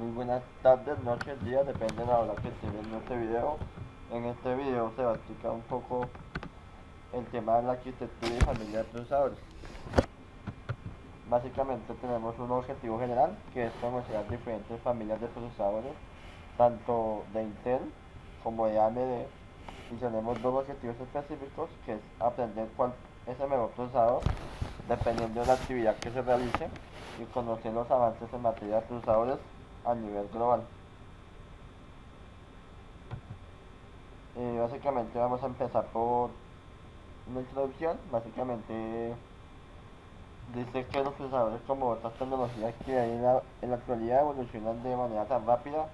Muy buenas tardes, noches, días, depende de la hora que esté viendo este video. En este video se va a explicar un poco el tema de la arquitectura y familia de procesadores. Básicamente tenemos un objetivo general que es conocer las diferentes familias de procesadores, tanto de Intel como de AMD, y tenemos dos objetivos específicos que es aprender cuál es el mejor procesador dependiendo de la actividad que se realice y conocer los avances en materia de procesadores a nivel global. Básicamente vamos a empezar por una introducción. Básicamente dice que los procesadores, como otras tecnologías que hay en la actualidad, evolucionan de manera tan rápida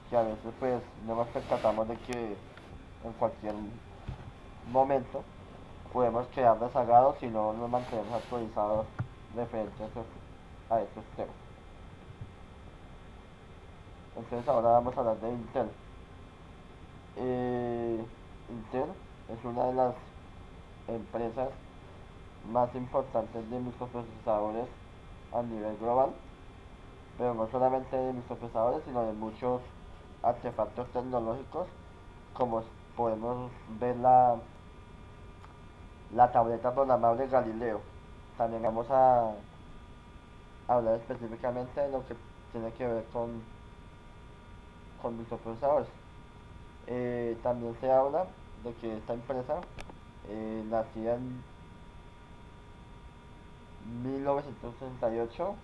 que a veces pues no nos percatamos de que en cualquier momento podemos quedar rezagados si no nos mantenemos actualizados referente a estos temas. Entonces ahora vamos a hablar de Intel. Intel es una de las empresas más importantes de microprocesadores a nivel global, pero no solamente de microprocesadores, sino de muchos artefactos tecnológicos, como podemos ver la tableta programable Galileo. También vamos a hablar específicamente de lo que tiene que ver con microprocesadores. También se habla de que esta empresa nacida en 1968,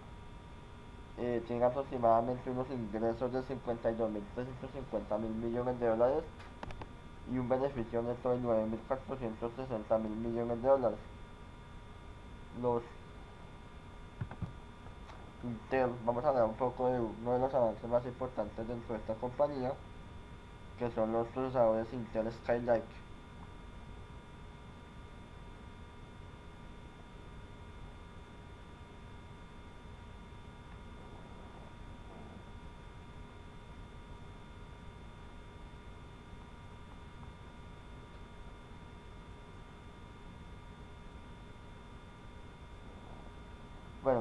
tiene aproximadamente unos ingresos de 52.350.000 millones de dólares y un beneficio neto de 9.460.000 millones de dólares. Los Intel, vamos a hablar un poco de uno de los avances más importantes dentro de esta compañía, que son los procesadores Intel Skylake. Bueno,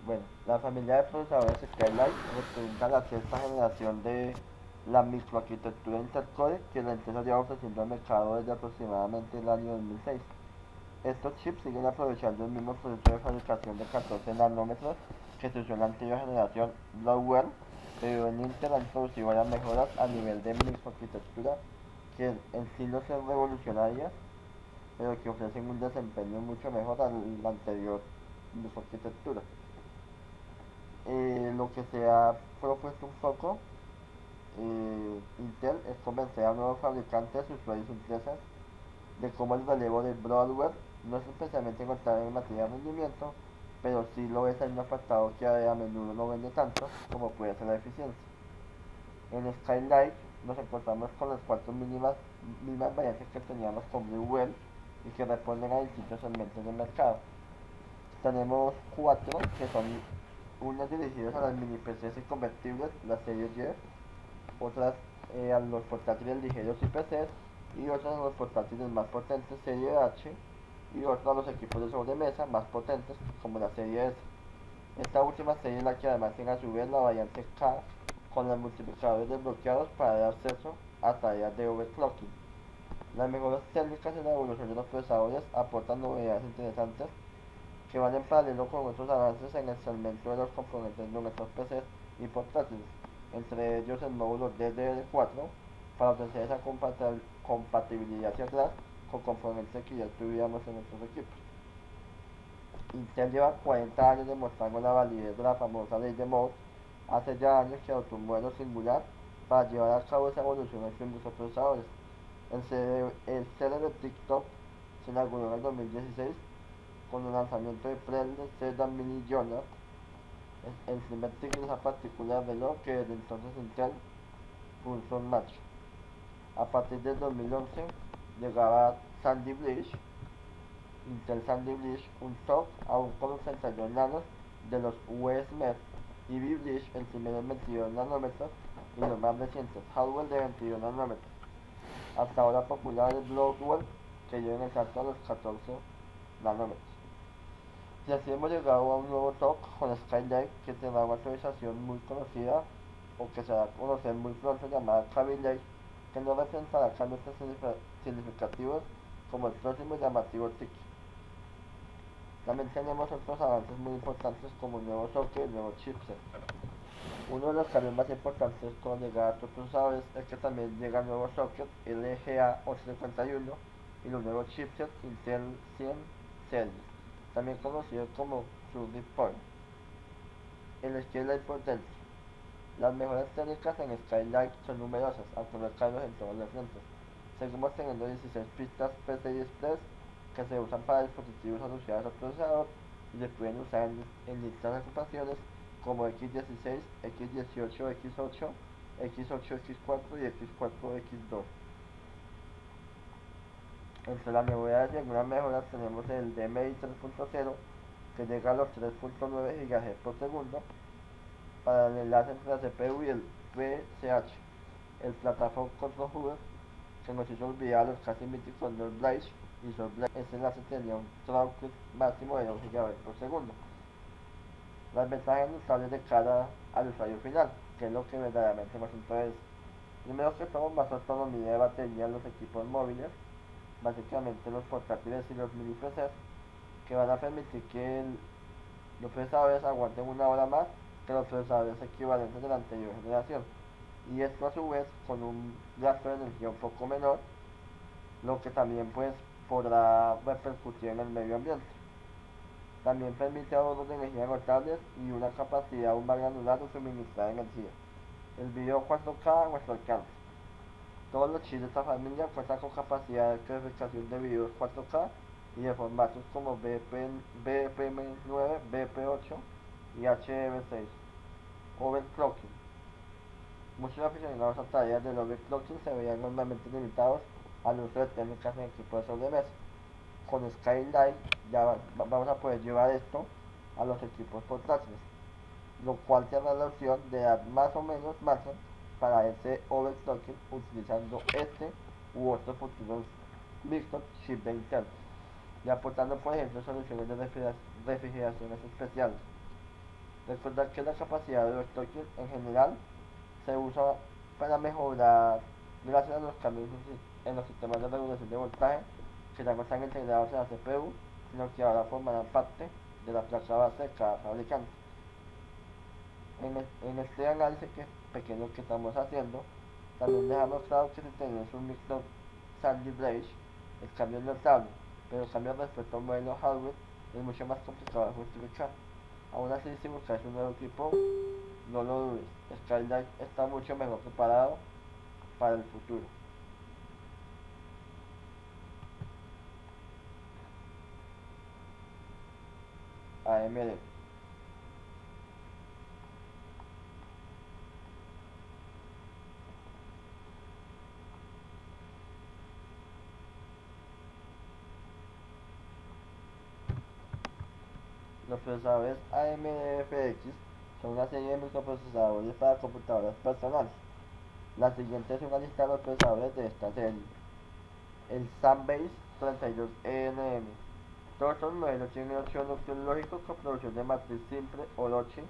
bueno, la familia de procesadores Skylake representa la sexta generación de la microarquitectura Intercore que la empresa lleva ofreciendo al mercado desde aproximadamente el año 2006. Estos chips siguen aprovechando el mismo proceso de fabricación de 14 nanómetros que se usó en la anterior generación Blackwell, pero en Intel han introducido varias mejoras a nivel de microarquitectura que en sí no son revolucionarias, pero que ofrecen un desempeño mucho mejor a la anterior microarquitectura. Lo que se ha propuesto un poco Intel es convencer a nuevos fabricantes, usuarios y empresas de cómo el relevo de Broadwell no es especialmente encontrado en materia de rendimiento, pero sí lo es en un apartado que a menudo no vende tanto como puede ser la eficiencia. En Skylight nos encontramos con las cuatro mismas variantes que teníamos con Bluewell y que responden a distintos segmentos del mercado. Tenemos cuatro que son unas dirigidas a las mini PCs y convertibles, la serie Y, otras a los portátiles ligeros y PCs, y otras a los portátiles más potentes, serie H, y otras a los equipos de sobremesa más potentes, como la serie S. Esta última serie es la que además tiene a su vez la variante K con los multiplicadores desbloqueados para dar acceso a tareas de overclocking. Las mejoras técnicas en la evolución de los procesadores aportan novedades interesantes que van en paralelo con otros avances en el segmento de los componentes de nuestros PCs y portátiles, entre ellos el módulo DDR4 para ofrecer esa compatibilidad hacia atrás con componentes que ya tuviéramos en nuestros equipos. Intel lleva 40 años demostrando la validez de la famosa ley de Moore. Hace ya años que adoptó un modelo singular para llevar a cabo esa evolución en sus procesadores, El célebre TikTok se inauguró en el 2016 con el lanzamiento de Prel de Zelda Mini Journal, el primer TikTok de esa particular reloj que desde entonces Intel puso en marcha. A partir del 2011 llegaba Sandy Bridge, Intel Sandy Bridge, un SoC aún con los 32 nanos de los USMED, y V-Bridge, el primero en 22 nanómetros, y los más recientes hardware de 22 nanómetros. Hasta ahora popular es Blackwell, que lleva en el salto a los 14 nanómetros. Y así hemos llegado a un nuevo SoC con Skylake, que tendrá una actualización muy conocida, o que se va a conocer muy pronto, llamada Kaby Lake, que no representará cambios significativos como el próximo llamativo TIC. También tenemos otros avances muy importantes como el nuevo socket y el nuevo chipset. Uno de los cambios más importantes con llegada a estos procesadores es que también llega el nuevo socket LGA 851 y los nuevos chipsets Intel 100 Series, también conocido como Survey Point. El Skylake por dentro. Las mejoras técnicas en Skylake son numerosas, aunque no hay cambios en todos los frentes. Seguimos teniendo 16 pistas PCI Express que se usan para dispositivos asociados al procesador y se pueden usar en distintas ocupaciones como X16, X18, X8, X8, X4 y X4, X2. Entre las novedades y algunas mejoras tenemos el DMI 3.0 que llega a los 3.9 GHz por segundo para el enlace entre la CPU y el PCH. El plataforma Control Hoover que nos hizo olvidar los casi míticos Nord Blaze y Soul Blaze. Este enlace tenía un throughput máximo de 2 GB por segundo. Las ventajas notables de cara al usuario final, que es lo que verdaderamente más interesa. Primero que todo, más autonomía de batería en los equipos móviles, básicamente los portátiles y los mini PCs, que van a permitir que los procesadores aguanten una hora más que los procesadores equivalentes de la anterior generación. Y esto a su vez con un gasto de energía un poco menor, lo que también pues podrá repercutir en el medio ambiente. También permite ahorros de energía notables y una capacidad aún más granular de suministrar energía. El video 4K a nuestro alcance. Todos los chips de esta familia cuentan con capacidad de verificación de videos 4K y de formatos como BPM9, BP8 y HEV6. Overclocking. Muchos aficionados a tareas del overclocking se veían normalmente limitados al uso de técnicas en equipos de sobremesa. Con Skylake ya vamos a poder llevar esto a los equipos portátiles, lo cual te da la opción de dar más o menos margen para ese overclocking utilizando este u otros futuros mixtos chip de Intel y aportando por ejemplo soluciones de refrigeraciones especiales. Recordar que la capacidad de overclocking en general se usa para mejorar gracias a los cambios en los sistemas de regulación de voltaje que ya no están integrados en la CPU, sino que ahora formarán parte de la placa base de cada fabricante. En este análisis pequeño que estamos haciendo, también dejamos claro que si tenemos un micro Sandy Bridge, el cambio es notable, pero el cambio respecto al modelo hardware es mucho más complicado de justificar. Aún así, si buscas un nuevo equipo, no lo dudes, Skylake está mucho mejor preparado para el futuro. AMD. Los procesadores AMD FX son una serie de microprocesadores para computadoras personales. La siguiente es una lista de los procesadores de esta serie. El Sunbase 32ENM. Todos estos modelos tienen 8 núcleos lógicos con producción de matriz simple o Logic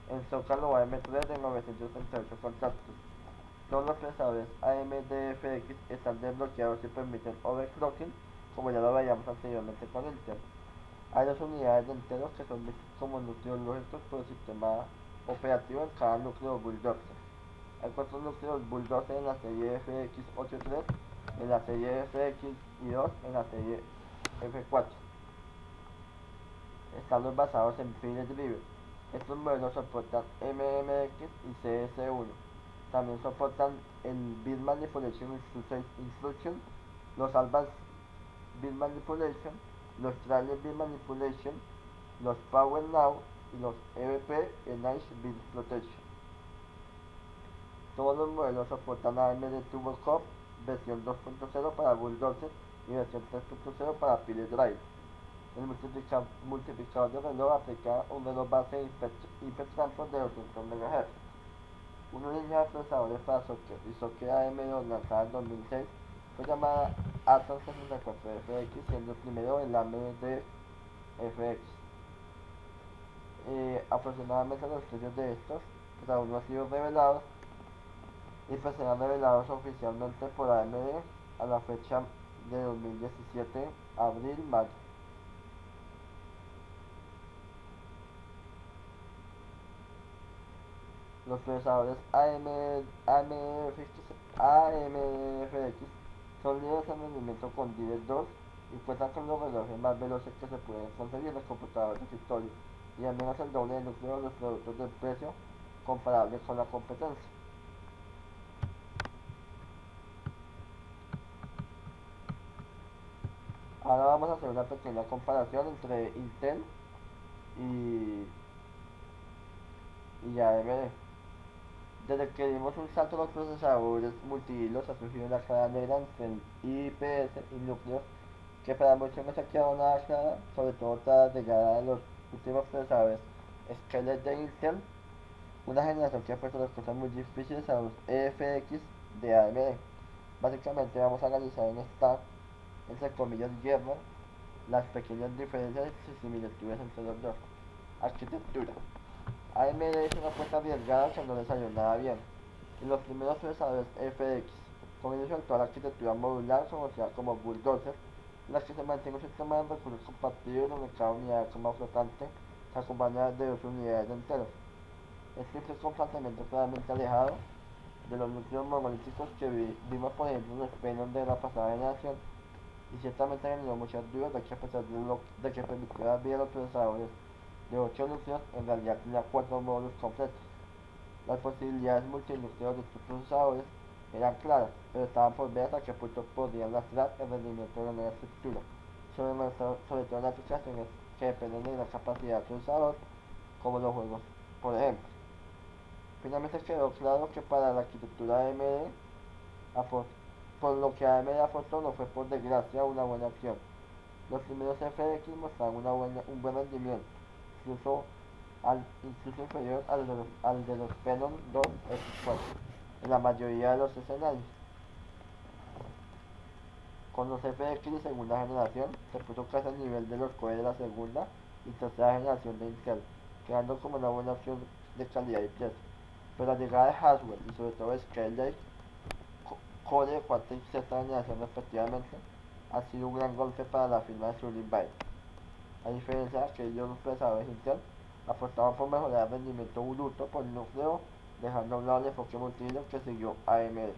en zócalo AM3 de 938 contactos. Todos los procesadores AMD FX están desbloqueados y permiten overclocking, como ya lo veíamos anteriormente con Intel. Hay dos unidades de enteros que son vistos como núcleos lógicos por el sistema operativo en cada núcleo Bulldozer. Hay 4 núcleos Bulldozer en la serie FX83, en la serie FX2 en la serie F4. Están los basados en Philips Driver. Estos modelos soportan MMX y CS1. También soportan el Bit Manipulation Instruction, los Advanced Bit Manipulation, los Trailer Bit Manipulation, los Power Now y los EVP Enhanced Bit Protection. Todos los modelos soportan AMD Turbo Core versión 2.0 para Bulldozer y versión 3.0 para Pile Drive. El multiplicador de reloj aplica un reloj base Hyper Transfer de 200 MHz. Una línea de procesadores para socket y socket AM2 lanzada en 2006 fue llamada Atom 64FX, siendo el primero el AMD FX. Aproximadamente los precios de estos pues aún no han sido revelados y pues serán revelados oficialmente por AMD a la fecha de 2017, abril-mayo. Los procesadores AMFX son líderes en rendimiento con DirectX 2 y cuentan con los relojes más veloces que se pueden conseguir en los computadores de escritorio y al menos el doble de núcleo de los productos del precio comparable con la competencia. Ahora vamos a hacer una pequeña comparación entre Intel y AMD. Desde que dimos un salto a los procesadores multihilos ha surgido una cara negra entre el IPS y núcleos que para muchos no se ha quedado nada clara, sobre todo tras la llegada de los últimos procesadores Skylake de Intel, una generación que ha puesto las cosas muy difíciles a los EFX de AMD. Básicamente vamos a analizar en esta, entre comillas, guerra, las pequeñas diferencias y similitudes entre los dos. Arquitectura. AMD es una apuesta arriesgada que no le salió nada bien. Y los primeros procesadores FX comienzan toda la arquitectura modular conocida como Bulldozer, en la que se mantiene un sistema de recursos compartidos donde cada unidad como flotante se acompaña de dos unidades de enteros. Este es un planteamiento claramente alejado de los núcleos monolíticos que vimos por ejemplo en los Phenom de la pasada generación, y ciertamente generó muchas dudas de que a pesar de que permitiera bien los procesadores de 8 núcleos, en realidad tenía 4 módulos completos. Las posibilidades multinúcleos de estos procesadores eran claras, pero estaban por ver hasta qué punto podrían lastrar el rendimiento de la nueva estructura, sobre todo en aplicaciones que dependen de la capacidad del procesador, como los juegos, por ejemplo. Finalmente quedó claro que para la arquitectura de AMD, por lo que AMD aportó no fue por desgracia una buena opción. Los primeros FX mostraron un buen rendimiento, incluso inferior al de los Phenom 2 X4 en la mayoría de los escenarios. Con los FX de segunda generación se puso casi al nivel de los Core de la segunda y tercera generación de Intel, quedando como una buena opción de calidad y precio. Pero la llegada de Haswell y sobre todo Skylake, Core de cuarta y sexta generación respectivamente, ha sido un gran golpe para la firma de Sterling Byte. A diferencia de aquellos procesadores Intel, apostaban por mejorar el rendimiento bruto por núcleo, dejando a un lado el enfoque multihilo que siguió AMD.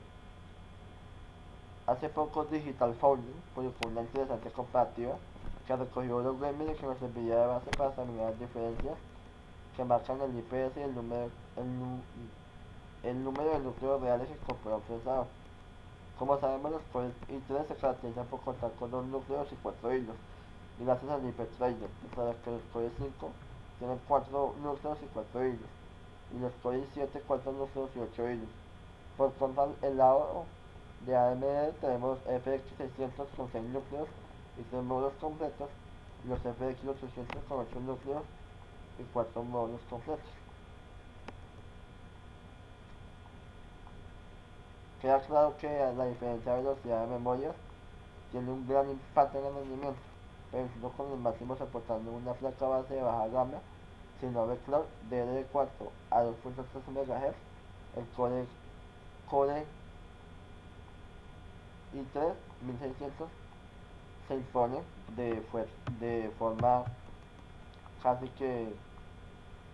Hace poco Digital Foundry publicó una interesante comparativa que recogió los gremios que nos serviría de base para examinar las diferencias que marcan el IPS y el número de núcleos reales que incorpora un procesador. Como sabemos, los Core i3 se caracterizan por contar con 2 núcleos y 4 hilos, y gracias al hyperthreading, mientras que los Core 5 tienen 4 núcleos y 4 hilos, y los Core i7 4 núcleos y 8 hilos. Por contra, el lado de AMD tenemos FX 600 con 6 núcleos y 3 módulos completos, y los FX 800 con 8 núcleos y 4 módulos completos. Queda claro que la diferencia de velocidad de memoria tiene un gran impacto en el rendimiento, pero incluso con el máximo soportando una placa base de baja gama, sin doble clock DDR4 a 2.3 MHz, el Core i3 1600 se impone de forma casi que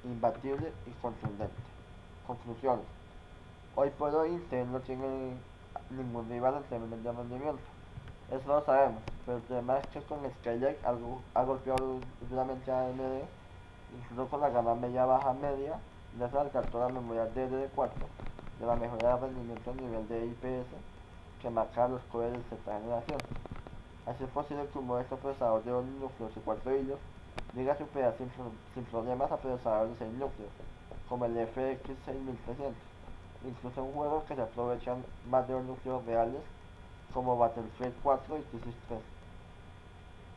imbatible y contundente. Conclusiones. Hoy por hoy Intel no tiene ningún rival en términos de rendimiento. Eso lo sabemos, pero el tema es que con Skylake ha golpeado duramente a AMD, incluso con la gama media baja media, gracias al salto a la memoria DDR4 de la mejora de rendimiento a nivel de IPS que marca los cores de sexta generación. Así es posible que un modesto procesador de 2 núcleos y 4 hilos llegue a superar sin problemas a procesadores de 6 núcleos, como el FX 6300, incluso en juegos que se aprovechan más de 2 núcleos reales, como Battlefield 4 y Crisis 3.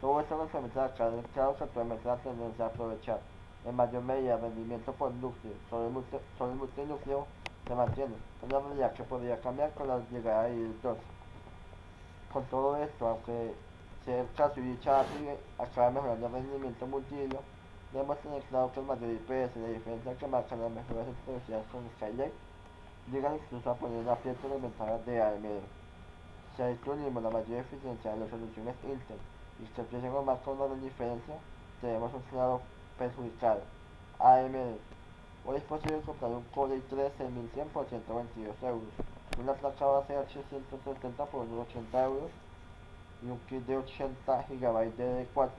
Todo esto nos permite sacar en claro que actualmente la tendencia a aprovechar en mayor medida el rendimiento por núcleo sobre el multinúcleo se mantiene, una realidad que podría cambiar con la llegada de IRIS 2. Con todo esto, aunque sea el caso y dicha API acaba mejorando el rendimiento multihilo, debemos tener claro que el mayor IPS y la diferencia que marcan las mejoras introducidas con Skylake llegan incluso a poner en aprieto las ventajas de AMD. Si a esto unimos la mayor eficiencia de las soluciones Intel y que el precio no marca una gran diferencia, tenemos un claro perjudicado. AMD. Hoy es posible comprar un Core i3 6100 por 122 euros, una placa base H170 por unos 80 euros y un kit de 80 GB de D4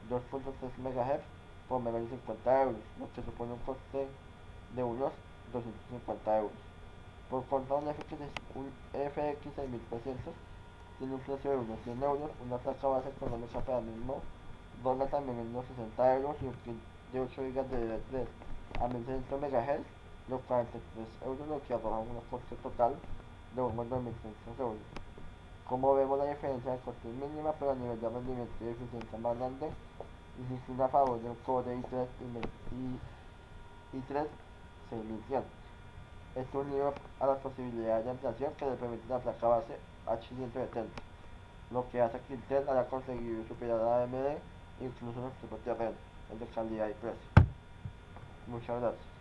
2.3 MHz por menos de 50 euros, lo que supone un coste de unos 250 euros. Por contra, un FX 6300 tiene un precio de unos 100 euros, una placa base económica para el mismo ronda también en unos 60 euros y un kit de 8 GB de D3 a 1600 MHz, los 43 euros, lo que arroja un coste total de unos 2300 euros. Como vemos, la diferencia de coste es mínima, pero a nivel de rendimiento y eficiencia más grande, insiste a favor de un Core i3 6100. Esto unido a las posibilidades de ampliación que le permite la placa base H170, lo que hace que Intel haya conseguido superar a AMD incluso en el propio terreno, el de calidad y precio. Muchas gracias.